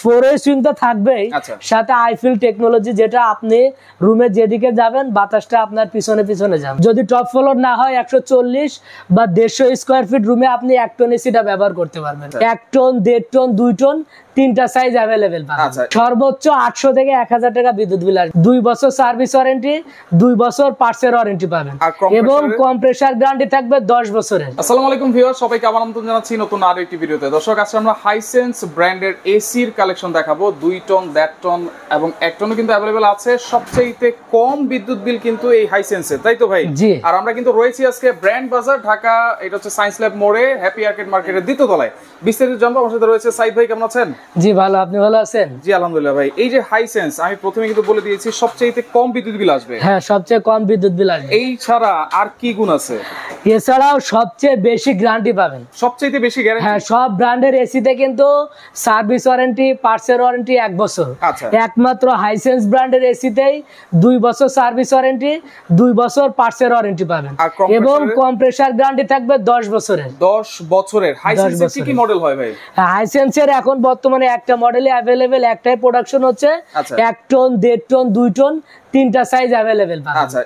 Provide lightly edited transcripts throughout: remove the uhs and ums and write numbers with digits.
4 swing তো থাকবেই, সাথে আইফিল টেকনোলজি, যেটা আপনি রুমে যেদিকে যাবেন বাতাসটা আপনার পিছনে পিছনে যাবে। যদি টপ ফ্লোর না হয় 140 বা 150 স্কয়ার ফিট রুমে আপনি 1 টন এসিটা ব্যবহার করতে পারবেন। 1 টন, 1.5 টন, 2 টন, 3টা সাইজ अवेलेबल পাবেন। সর্বোচ্চ 800 থেকে 1000 টাকা বিদ্যুৎ বিল আসবে। 2 বছর সার্ভিস ওয়ারেন্টি, 2 বছর পার্টসের ওয়ারেন্টি পাবেন এবং কম্প্রেসার গ্যারান্টি থাকবে 10 বছরের। আসসালামু আলাইকুম ভিউয়ার, সবাইকে আবার আমন্ত্রণ জানাচ্ছি নতুন আরো একটি ভিডিওতে। দর্শক, আজকে আমরা হাইসেন্স ব্র্যান্ডের এসির কালেকশন দেখাবো। 2 টন, 1.5 টন এবং 1 টনও কিন্তু अवेलेबल আছে। সবচেয়ে কম বিদ্যুৎ বিল কিন্তু এই হাইসেন্সে, তাই তো ভাই? আর আমরা কিন্তু রয়েছি আজকে ব্র্যান্ড বাজার, ঢাকা। এটা হচ্ছে সায়েন্স ল্যাব মোড়ে, হ্যাপি আর্কেড মার্কেটের দ্বিতীয় তলায়। বিস্তারিত জানবো। আমার সাথে রয়েছে সাইদ ভাই। কেমন আছেন? জি ভালো, আপনি ভালো আছেন? জি আলহামদুলিল্লাহ ভাই। এই যে হাইসেন্স, আমি প্রথমে কিন্তু বলে দিয়েছি সবচেয়ে কম বিদ্যুৎ বিল আসবে। হ্যাঁ, সবচেয়ে কম বিদ্যুৎ বিল আসবে। এই ছাড়া আর কি গুণ আছে? এছাড়াও সবচেয়ে বেশি গ্যারান্টি পাবেন। সবচেয়ে বেশি গ্যারান্টি? হ্যাঁ, সব ব্র্যান্ডের এসিতে কিন্তু সার্ভিস ওয়ারেন্টি, পার্টসের ওয়ারেন্টি 1 বছর। একমাত্র হাইসেন্স ব্র্যান্ডের এসিতেই 2 বছর সার্ভিস ওয়ারেন্টি, 2 বছর পার্টসের ওয়ারেন্টি পাবেন এবং কম্প্রেসার গ্যারান্টি থাকবে 10 বছরের। 10 বছরের হাইসেন্সের কি কি মডেল হয় ভাই? হাইসেন্সের এখন বর্তমানে একটা মডেলে अवेलेबल, একটাই প্রোডাকশন হচ্ছে। 1 টন, 1.5 টন, 2 টন, 3টা সাইজ अवेलेबल পাবেন। আচ্ছা,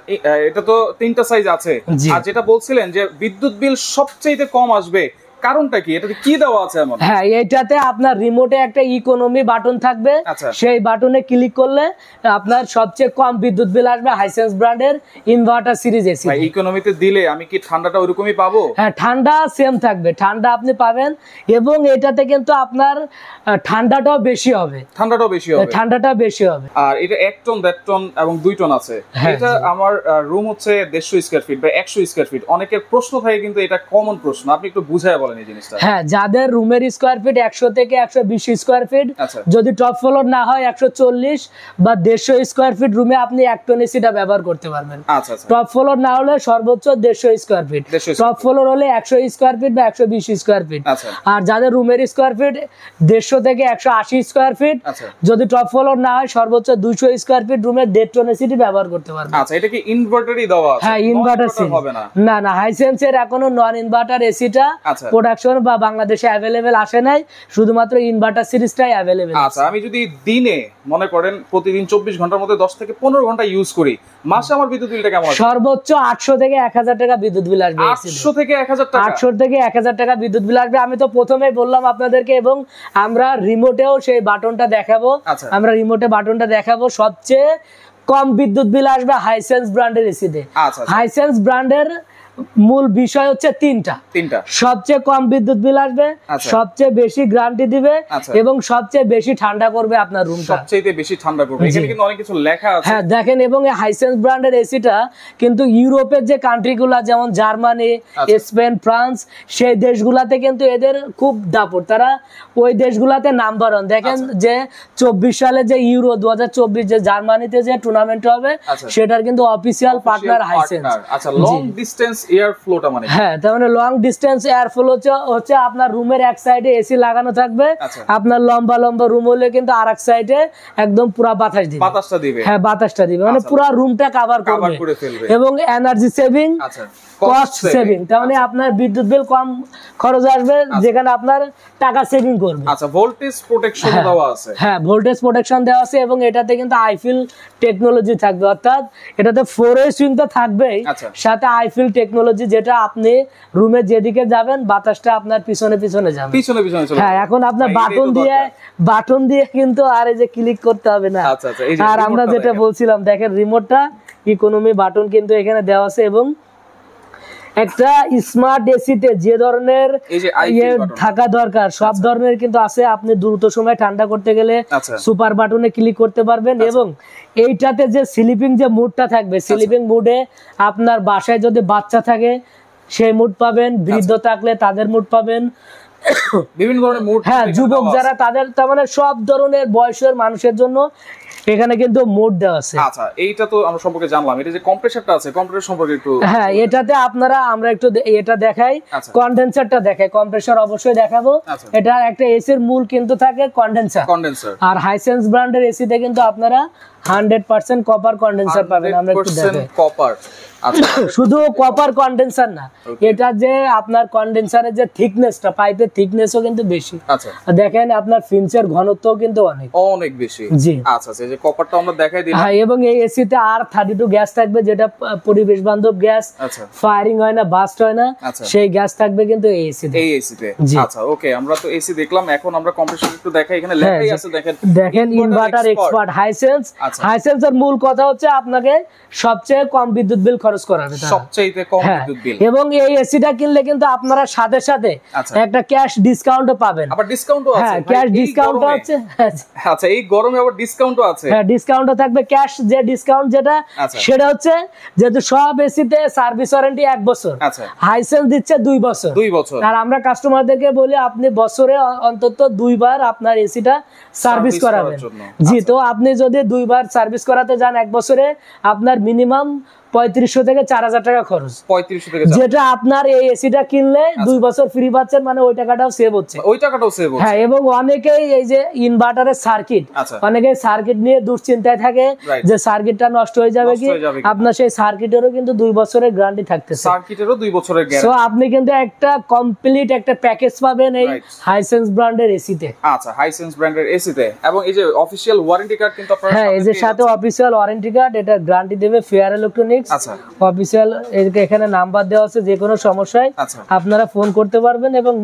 এটা তো 3টা সাইজ আছে। আর যেটা বলছিলেন যে বিদ্যুৎ বিল সবচেয়ে কম আসবে, কারণটা কি? এটাতে কি দেওয়া আছে এমন? হ্যাঁ, এটাতে আপনার রিমোটে একটা ইকোনমি বাটন থাকবে। সেই বাটনে ক্লিক করলে আপনার সবচেয়ে কম বিদ্যুৎ বিল আসবে হাইসেন্স ব্র্যান্ডের ইনভার্টার সিরিজ এসি। ভাই, ইকোনমিতে দিলে আমি কি ঠান্ডাটা ওইরকমই পাবো? হ্যাঁ, ঠান্ডা সেম থাকবে, ঠান্ডা আপনি পাবেন এবং এটাতে কিন্তু আপনার ঠান্ডাটাও বেশি হবে। ঠান্ডাটাও বেশি হবে? ঠান্ডাটা বেশি হবে। আর এটা 1 টন, 1.5 টন এবং 2 টন আছে। এটা আমার রুম হচ্ছে 150 স্কয়ার ফিট বা 100 স্কয়ার ফিট। অনেকের প্রশ্ন থাকে, কিন্তু এটা কমন প্রশ্ন, আপনি একটু বুঝায় বলেন এই জিনিসটা। হ্যাঁ, যাদের রুমের স্কয়ার ফিট 100 থেকে 120 স্কয়ার ফিট, যদি টপ ফ্লোর না হয় 140 বা 150 স্কয়ার ফিট রুমে আপনি 1 টন এসিটা ব্যবহার করতে পারবেন। টপ ফ্লোর না হলে সর্বোচ্চ 150 স্কয়ার ফিট, টপ ফ্লোর হলে 100 স্কয়ার ফিট বা 120 স্কয়ার ফিট। আর যাদের রুমের স্কয়ার ফিট 150 থেকে 180 স্কয়ার ফিট, যদি টপ ফ্লোর না হয় সর্বোচ্চ 200 স্কয়ার ফিট রুমে 1.5 টন এসিটি ব্যবহার করতে পারবেন। আচ্ছা, এটা কি ইনভার্টারই দেওয়া আছে? হ্যাঁ, ইনভার্টার হবে না। না না, হাইসেন্সের এখনো নন ইনভার্টার এসিটা প্রোডাকশন বা বাংলাদেশে अवेलेबल আসে নাই, শুধুমাত্র ইনভার্টার সিরিজটাই अवेलेबल। আচ্ছা, আমি যদি দিনে মনে করেন প্রতিদিন 24 ঘন্টার মধ্যে 10 থেকে 15 ঘন্টা ইউজ করি, মাসে আমার বিদ্যুৎ বিলটা কেমন আসবে? সর্বোচ্চ 800 থেকে 1000 টাকা বিদ্যুৎ বিল আসবে। 800 থেকে 1000 টাকা? 800 থেকে 1000 টাকা বিদ্যুৎ বিল আসবে। আমি তো প্রথমেই বললাম আপনাদেরকে, এবং আমরা রিমোটেও সেই বাটনটা দেখাবো। আমরা রিমোটে বাটনটা দেখাবো। সবচেয়ে কম বিদ্যুৎ বিল আসবে হাইসেন্স ব্র্যান্ডের এসিতে। হাইসেন্স ব্র্যান্ডের মূল বিষয় হচ্ছে তিনটা। সবচেয়ে কম বিদ্যুৎ বিল আসবে, সবচেয়ে বেশি গ্যারান্টি দিবে এবং সবচেয়ে বেশি ঠান্ডা করবে আপনার রুমটা। সবচেয়ে বেশি ঠান্ডা করবে, এখানে কিন্তু অনেক কিছু লেখা আছে। হ্যাঁ দেখেন, এবং এই হাইসেন্স ব্র্যান্ডের এসিটা কিন্তু ইউরোপের যে কান্ট্রিগুলো, যেমন জার্মানি, স্পেন, ফ্রান্স, সেই দেশগুলাতে কিন্তু এদের খুব দাপট, তারা ওই দেশগুলাতে নাম্বার 1। দেখেন যে 24 সালে যে ইউরো 2024 যে জার্মানিতে যে টুর্নামেন্ট হবে, সেটার কিন্তু অফিসিয়াল পার্টনার হাইসেন্স। আচ্ছা, লং ডিসটেন্স এয়ার ফ্লোটা মানে? হ্যাঁ, তার মানে লং ডিসটেন্স এয়ার ফ্লো হচ্ছে আপনার রুমের এক সাইডে এসি লাগানো থাকবে, আপনার লম্বা লম্বা রুম হলে কিন্তু আরেক সাইডে একদম পুরো বাতাসটা দিবে। হ্যাঁ, বাতাসটা দিবে, মানে পুরো রুমটা কভার করে ফেলবে। এবং এনার্জি সেভিং, কস্ট সেভিং, তার মানে আপনার বিদ্যুৎ বিল কম খরচ আসবে, যেখানে আপনার টাকা সেভিং করবে। আচ্ছা, ভোল্টেজ প্রোটেকশন দেওয়া আছে? হ্যাঁ, ভোল্টেজ প্রোটেকশন দেওয়া আছে এবং এটাতে কিন্তু আইফিল টেকনোলজি থাকবে, অর্থাৎ এটাতে 4 সুইং তো থাকবেই, সাথে আইফিল টেকনোলজি, যেটা আপনি রুমে যেদিকে যাবেন বাতাসটা আপনার পিছনে পিছনে যাবে। হ্যাঁ, এখন আপনার বাটন দিয়ে কিন্তু আর এই যে ক্লিক করতে হবে না। আর আমরা যেটা বলছিলাম, দেখেন রিমোটটা ইকোনমি বাটন কিন্তু এখানে দেওয়া আছে, এবং একটা স্মার্ট এসিতে যে ধরনের থাকা দরকার সব ধরনের কিন্তু আছে। আপনি দ্রুত সময় ঠান্ডা করতে গেলে সুপার বাটনে ক্লিক করতে পারবেন, এবং এইটাতে যে স্লিপিং যে মুডটা থাকবে, স্লিপিং মুডে আপনার বাসায় যদি বাচ্চা থাকে সেই মুড পাবেন, বৃদ্ধ থাকলে তাদের মুড পাবেন, বিভিন্ন ধরনের মুড। হ্যাঁ, যুবক যারা তাদের, তার মানে সব ধরনের বয়সের মানুষের জন্য এখানে কিন্তু মোড দেওয়া আছে। আচ্ছা, এইটা তো আমরা সম্পর্কে জানলাম। এটা যে কম্প্রেসরটা আছে, কম্প্রেসর সম্পর্কে একটু। হ্যাঁ, এটাতে আমরা একটু এটা দেখাই, কন্ডেন্সারটা দেখাই, কম্প্রেসর অবশ্যই দেখাবো। এটা একটা এসির মূল কিন্তু থাকে কন্ডেন্সার। আর হাইসেন্স ব্র্যান্ডের এসিতে কিন্তু আপনারা 100% কপার কন্ডেন্সার পাবেন। আমরা একটু দেখাই। কপার শুধু কপার কন্ডেন্সার না, এটা যে আপনার কন্ডেন্সারের যে থিকনেসটা, পাইপের থিকনেসও কিন্তু বেশি। আচ্ছা দেখেন আপনার ফিন্সের ঘনত্বও কিন্তু অনেক বেশি। জি আচ্ছা এই যে কপারটা আমরা দেখাই দিলাম। হ্যাঁ, এবং এই এসিতে R32 গ্যাস থাকবে, যেটা পরিবেশ বান্ধব গ্যাস, ফায়ারিং হয় না, বাস্ট হয় না, সেই গ্যাস থাকবে কিন্তু এই এসিতে। আচ্ছা ওকে, আমরা তো এসি দেখলাম, এখন আমরা কম্প্রেসর একটু দেখাই। এখানে লেখাই আছে, দেখেন ইনভার্টার এক্সপার্ট হাইসেন্স। হাইসেন্সের মূল কথা হচ্ছে আপনাকে সবচেয়ে কম বিদ্যুৎ বিল খরচ করাবে, সবচেয়ে কম বিদ্যুৎ বিল। এবং এই এসিটা কিনলে কিন্তু আপনারা সাথে সাথে একটা ক্যাশ ডিসকাউন্টও পাবেন। আবার ডিসকাউন্টও আছে? হ্যাঁ, ক্যাশ ডিসকাউন্ট আছে। আচ্ছা, এই গরমে আবার ডিসকাউন্টও আছে? হ্যাঁ, ডিসকাউন্টও থাকবে। ক্যাশ যে ডিসকাউন্ট যেটা, সেটা হচ্ছে যেহেতু সব এসিতে সার্ভিস ওয়ারেন্টি 1 বছর, হাইসেন্স দিচ্ছে 2 বছর। আর আমরা কাস্টমারদেরকে বলি আপনি বছরে অন্তত 2 বার আপনার এসিটা সার্ভিস করাবেন। জি, তো আপনি যদি 2 বার সার্ভিস করাতে যান 1 বছরে, আপনার মিনিমাম 3500 থেকে 4000 টাকা খরচ। 3500 থেকে, যেটা আপনার এই এসিটা কিনলে 2 বছর ফ্রি পাচ্ছেন, মানে ওই টাকাটাও সেভ হচ্ছে। হ্যাঁ, এবং অনেকেই এই যে ইনভার্টারের সার্কিট, অনেকেই সার্কিট নিয়ে দুশ্চিন্তায় থাকে যে সার্কিটটা নষ্ট হয়ে যাবে কি। আপনার সেই সার্কিটেরও কিন্তু 2 বছরের গ্যারান্টি থাকতেছে। সার্কিটেরও 2 বছরের গ্যারান্টি। সো আপনি কিন্তু একটা কমপ্লিট একটা প্যাকেজ পাবেন এই হাইসেন্স ব্র্যান্ডের এসিতে। আচ্ছা, হাইসেন্স ব্র্যান্ডের এসিতে, এবং এই যে অফিশিয়াল ওয়ারেন্টি কার্ড কিন্তু আপনারা, হ্যাঁ, এই যে সাথে অফিশিয়াল ওয়ারেন্টি কার্ড, এটা গ্যারান্টি দেবে ফেয়ার ইলেকট্রনিক্স। অফিশিয়াল এখানে নাম্বার দেওয়া আছে, যে কোনো সমস্যায় আপনারা ফোন করতে পারবেন, এবং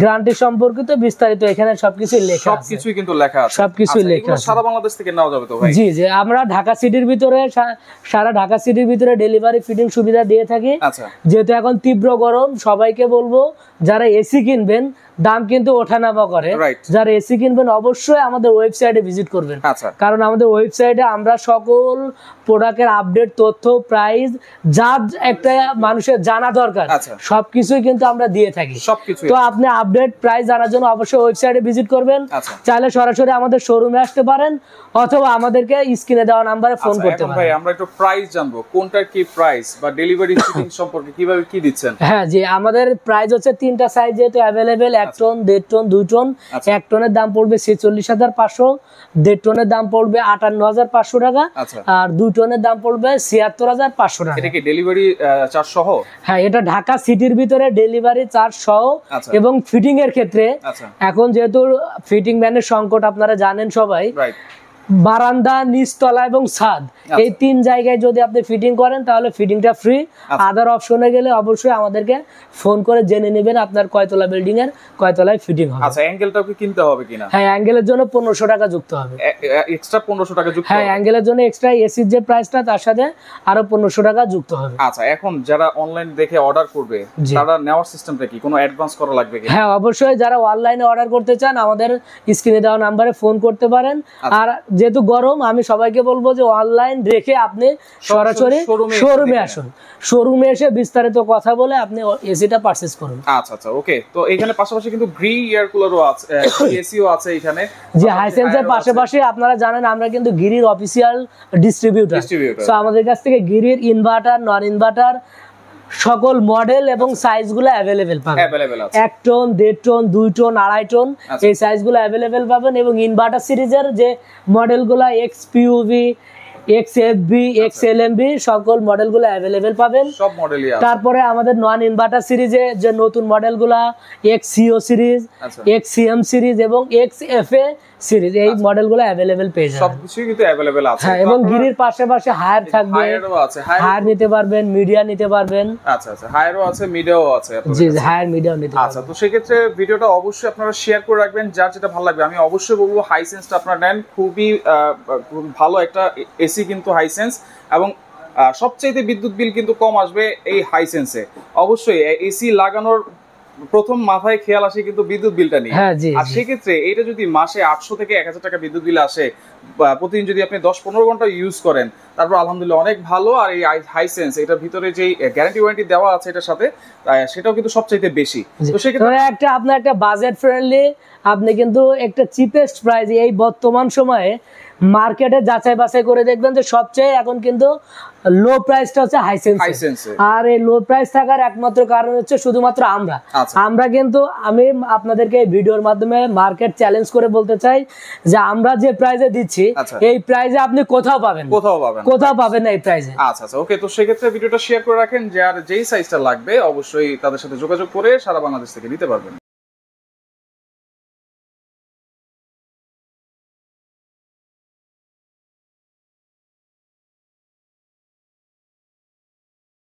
গ্যারান্টি সম্পর্কিত বিস্তারিত এখানে সবকিছু লেখা আছে। সবকিছুই কিন্তু লেখা আছে, সবকিছু লেখা আছে। সারা বাংলাদেশ থেকে নেওয়া যাবে তো ভাই? জি জি, আমরা ঢাকা সিটির ভিতরে, সারা ঢাকা সিটির ভিতরে ডেলিভারি ফিটিং সুবিধা দিয়ে থাকি। যেহেতু এখন তীব্র গরম, সবাইকে বলবো যারা এসি কিনবেন, দাম কিন্তু ওঠানামা করে, যারা এসি কিনবেন অবশ্যই আমাদের ওয়েবসাইটে ভিজিট করবেন। কারণ আমাদের ওয়েবসাইটে আমরা সকল প্রোডাক্টের আপডেট, তথ্য, প্রাইস, যা একটা মানুষের জানা দরকার সবকিছুই কিন্তু আমরা দিয়ে থাকি। তো আপনি আপডেট প্রাইস জানার জন্য অবশ্যই ওয়েবসাইটে ভিজিট করবেন। চাইলে সরাসরি আমাদের শোরুমে আসতে পারেন, অথবা আমাদেরকে স্ক্রিনে দেওয়া নম্বরে ফোন করতে পারেন। ভাই, আমরা একটু প্রাইস জানবো, কোনটার কি প্রাইস বা ডেলিভারি ফিটিং সম্পর্কে কিভাবে কি দিচ্ছেন? হ্যাঁ জি, আমাদের প্রাইস হচ্ছে 3টা সাইজ যেহেতু अवेलेबल, 1 টন, 1.5 টন, 2 টন। 1 টনের দাম পড়বে 46,500, 1.5 টনের দাম পড়বে 58,500 টাকা, আর 2 টনের দাম পড়বে 76,500 টাকা। এটা কি ডেলিভারি চার্জ সহ? হ্যাঁ, এটা ঢাকা সিটির ভিতরে ডেলিভারি চার্জ সহ। এবং ফিটিং এর ক্ষেত্রে এখন যেহেতু ফিটিং ম্যানের সংকট আপনারা জানেন সবাই, বারান্দা, নিচতলা এবং ছাদ, এই 3 জায়গায় যদি আপনি ফিটিং করেন তাহলে ফিটিংটা ফ্রি। আদার অপশনে গেলে অবশ্যই আমাদেরকে ফোন করে জেনে নেবেন আপনার কয়তলা বিল্ডিং এর কয়তলায় ফিটিং হবে। আচ্ছা, অ্যাঙ্গেলটাও কি কিনতে হবে কিনা? হ্যাঁ, অ্যাঙ্গেলের জন্য 1500 টাকা যুক্ত হবে, এক্সট্রা 1500 টাকা যুক্ত। হ্যাঁ, অ্যাঙ্গেলের জন্য এক্সট্রা এসির যে প্রাইসটা তার সাথে আরো 1500 টাকা যুক্ত হবে। আচ্ছা, এখন যারা অনলাইন দেখে অর্ডার করবে, তারা নেওয়ার সিস্টেমটা কি? কোনো অ্যাডভান্স করা লাগবে কি? হ্যাঁ, অবশ্যই যারা অনলাইনে অর্ডার করতে চান আমাদের স্ক্রিনে দেওয়া নম্বরে ফোন করতে পারেন। আর যেহেতু গরম, আমি সবাইকে বলবো যে অনলাইন রেখে আপনি সরাসরি শোরুমে আসুন, শোরুমে এসে বিস্তারিত কথা বলে আপনি এসিটা পারচেজ করুন। আচ্ছা আচ্ছা, ওকে। তো এখানে পাশাপাশি কিন্তু গ্রি এয়ার কুলারও আছে, এসিও আছে এখানে। যে হাইসেন্সের পাশাপাশি আপনারা জানেন আমরা কিন্তু গিরির অফিশিয়াল ডিস্ট্রিবিউটর। সো আমাদের কাছ থেকে গিরির ইনভার্টার, নন ইনভার্টার সকল মডেল এবং সাইজগুলো अवेलेबल পাবেন। 1 টন, 1.5 টন, 2 টন, 2.5 টন, এই সাইজগুলো अवेलेबल পাবেন। এবং ইনভার্টার সিরিজের যে মডেলগুলো XPUV, XFB, XLMB সকল মডেলগুলো अवेलेबल পাবেন, সব মডেলই আছে। তারপরে আমাদের নন ইনভার্টার সিরিজে যে নতুন মডেলগুলো XCO সিরিজ, XCM সিরিজ এবং XFA সিরিজ, এই মডেলগুলো अवेलेबल পেয়ে যাবেন। সবকিছুই কিন্তু अवेलेबल আছে। হ্যাঁ, এবং গিরির পাশাপাশি হায়ার থাকবে, হায়ার নিতে পারবেন, মিডিয়া নিতে পারবেন। আচ্ছা আচ্ছা, হায়ারও আছে, মিডিয়াও আছে। জি, হায়ার মিডিয়াও নিতে পারবেন। আচ্ছা, তো সেই ক্ষেত্রে ভিডিওটা অবশ্যই আপনারা শেয়ার করে রাখবেন, যার যেটা ভালো লাগবে। আমি অবশ্যই বলবো হাইসেন্সটা আপনারা নেন, খুবই ভালো একটা এসি কিন্তু হাইসেন্স, এবং সবচেয়ে বিদ্যুৎ বিল কিন্তু কম আসবে এই হাইসেন্সে। অবশ্যই এসি লাগানোর প্রথম মাথায় খেয়াল আসে কিন্তু বিদ্যুৎ বিলটা নিয়ে। আর সেক্ষেত্রে এটা যদি মাসে 800 থেকে 1000 টাকা বিদ্যুৎ বিল আসে, প্রতিদিন যদি আপনি 10-15 ঘন্টা ইউজ করেন, তারপর আলহামদুলিল্লাহ অনেক ভালো। আর এই হাইসেন্স এটার ভিতরে যে গ্যারান্টি ওয়ারেন্টি দেওয়া আছে এটার সাথে, সেটাও কিন্তু সবচেয়ে বেশি। তো সেক্ষেত্রে একটা আপনার একটা বাজেট ফ্রেন্ডলি, আপনি কিন্তু একটা চিপেস্ট প্রাইস এই বর্তমান সময়ে মার্কেটে যাচাই বাছাই করে দেখবেন যে সবচেয়ে এখন কিন্তু লো প্রাইসটা হচ্ছে হাইসেন্স, আর এই লো প্রাইস থাকার একমাত্র কারণ হচ্ছে শুধুমাত্র আমরা কিন্তু আমি আপনাদেরকে এই ভিডিওর মাধ্যমে মার্কেট চ্যালেঞ্জ করে বলতে চাই যে আমরা যে প্রাইসে দিচ্ছি এই প্রাইসে আপনি কোথাও পাবেন না এই প্রাইসে। আচ্ছা ওকে, তো সেক্ষেত্রে ভিডিওটা শেয়ার করে রাখেন, যে আর যেই সাইজটা লাগবে অবশ্যই তাদের সাথে যোগাযোগ করে সারা বাংলাদেশ থেকে নিতে পারবেন।